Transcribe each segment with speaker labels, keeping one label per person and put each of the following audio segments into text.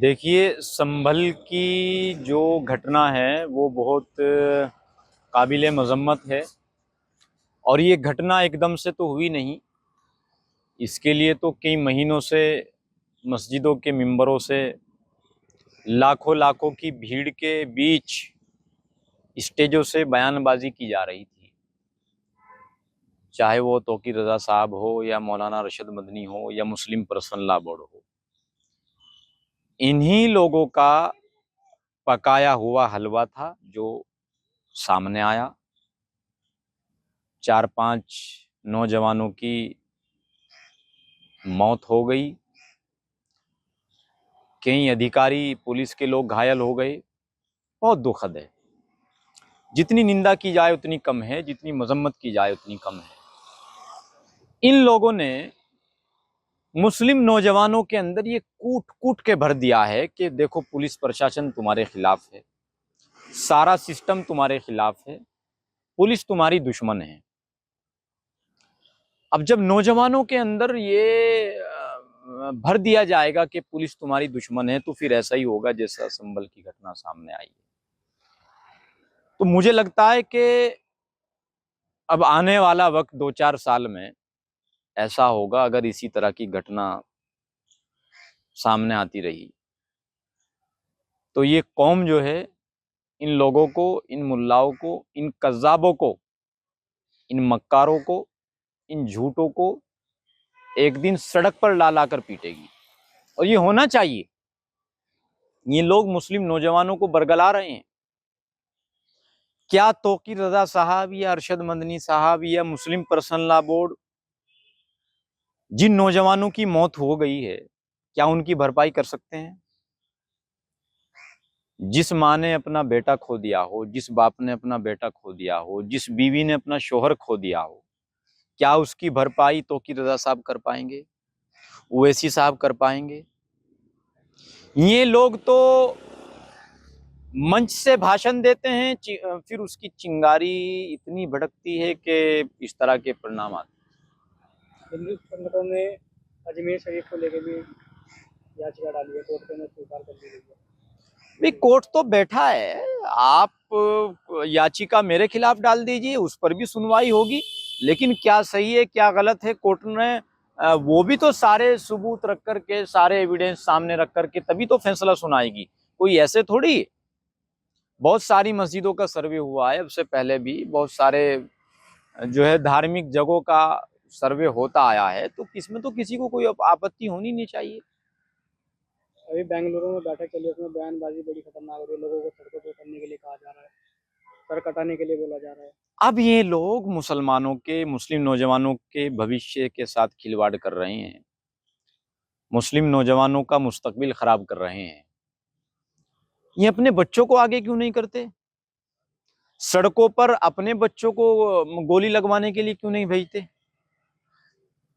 Speaker 1: देखिए, संभल की जो घटना है वो बहुत काबिले मज़म्मत है। और ये घटना एकदम से तो हुई नहीं। इसके लिए तो कई महीनों से मस्जिदों के मिंबरों से लाखों लाखों की भीड़ के बीच स्टेजों से बयानबाजी की जा रही थी। चाहे वो तौकीर रज़ा साहब हो या मौलाना अरशद मदनी हो या मुस्लिम पर्सनल लॉ बोर्ड हो, इन्हीं लोगों का पकाया हुआ हलवा था जो सामने आया। 4-5 नौजवानों की मौत हो गई, कई अधिकारी पुलिस के लोग घायल हो गए। बहुत दुखद है। जितनी निंदा की जाए उतनी कम है, जितनी मजम्मत की जाए उतनी कम है। इन लोगों ने मुस्लिम नौजवानों के अंदर ये कूट कूट के भर दिया है कि देखो, पुलिस प्रशासन तुम्हारे खिलाफ है, सारा सिस्टम तुम्हारे खिलाफ है, पुलिस तुम्हारी दुश्मन है। अब जब नौजवानों के अंदर ये भर दिया जाएगा कि पुलिस तुम्हारी दुश्मन है, तो फिर ऐसा ही होगा जैसा संभल की घटना सामने आई है। तो मुझे लगता है कि अब आने वाला वक्त 2-4 साल में ऐसा होगा, अगर इसी तरह की घटना सामने आती रही तो ये कौम जो है, इन लोगों को, इन मुल्लाओं को, इन कज़्ज़ाबों को, इन मक्कारों को, इन झूठों को एक दिन सड़क पर ला ला कर पीटेगी। और ये होना चाहिए। ये लोग मुस्लिम नौजवानों को बरगला रहे हैं। क्या तौकीर रज़ा साहब या अरशद मदनी साहब या मुस्लिम पर्सनल लॉ बोर्ड, जिन नौजवानों की मौत हो गई है, क्या उनकी भरपाई कर सकते हैं? जिस माँ ने अपना बेटा खो दिया हो, जिस बाप ने अपना बेटा खो दिया हो, जिस बीवी ने अपना शोहर खो दिया हो, क्या उसकी भरपाई तौकीर रज़ा साहब कर पाएंगे? ओवैसी साहब कर पाएंगे? ये लोग तो मंच से भाषण देते हैं, फिर उसकी चिंगारी इतनी भड़कती है कि इस तरह के परिणाम आते हैं।
Speaker 2: हिंदू संगठनों ने अजमेर शरीफ को लेकर भी याचिका डाली है, कोर्ट में स्वीकार कर दी गई है।
Speaker 1: भाई, कोर्ट तो बैठा है। आप याचिका मेरे खिलाफ डाल दीजिए, उस पर भी सुनवाई होगी। लेकिन क्या सही है क्या गलत है, कोर्ट ने वो भी तो सारे सबूत रख करके, सारे एविडेंस सामने रख करके तभी तो फैसला सुनाएगी। कोई ऐसे थोड़ी। बहुत सारी मस्जिदों का सर्वे हुआ है, उससे पहले भी बहुत सारे जो है धार्मिक जगहों का सर्वे होता आया है। तो इसमें तो किसी को कोई आपत्ति होनी नहीं चाहिए।
Speaker 2: अभी बेंगलुरु में बैठक चली, उसमें बयानबाजी बड़ी खतरनाक हो रही है। लोगों को सड़कों पर उतरने के लिए कहा जा रहा है, सर कटाने के लिए बोला जा रहा है।
Speaker 1: अब ये लोग मुसलमानों के, मुस्लिम नौजवानों के भविष्य के साथ खिलवाड़ कर रहे हैं, मुस्लिम नौजवानों का मुस्तकबिल खराब कर रहे हैं। ये अपने बच्चों को आगे क्यों नहीं करते? सड़कों पर अपने बच्चों को गोली लगवाने के लिए क्यों नहीं भेजते?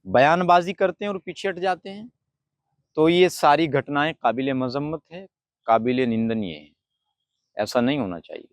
Speaker 1: बयानबाजी करते हैं और पीछे हट जाते हैं। तो ये सारी घटनाएं काबिले मजम्मत है, काबिले निंदनीय है। ऐसा नहीं होना चाहिए।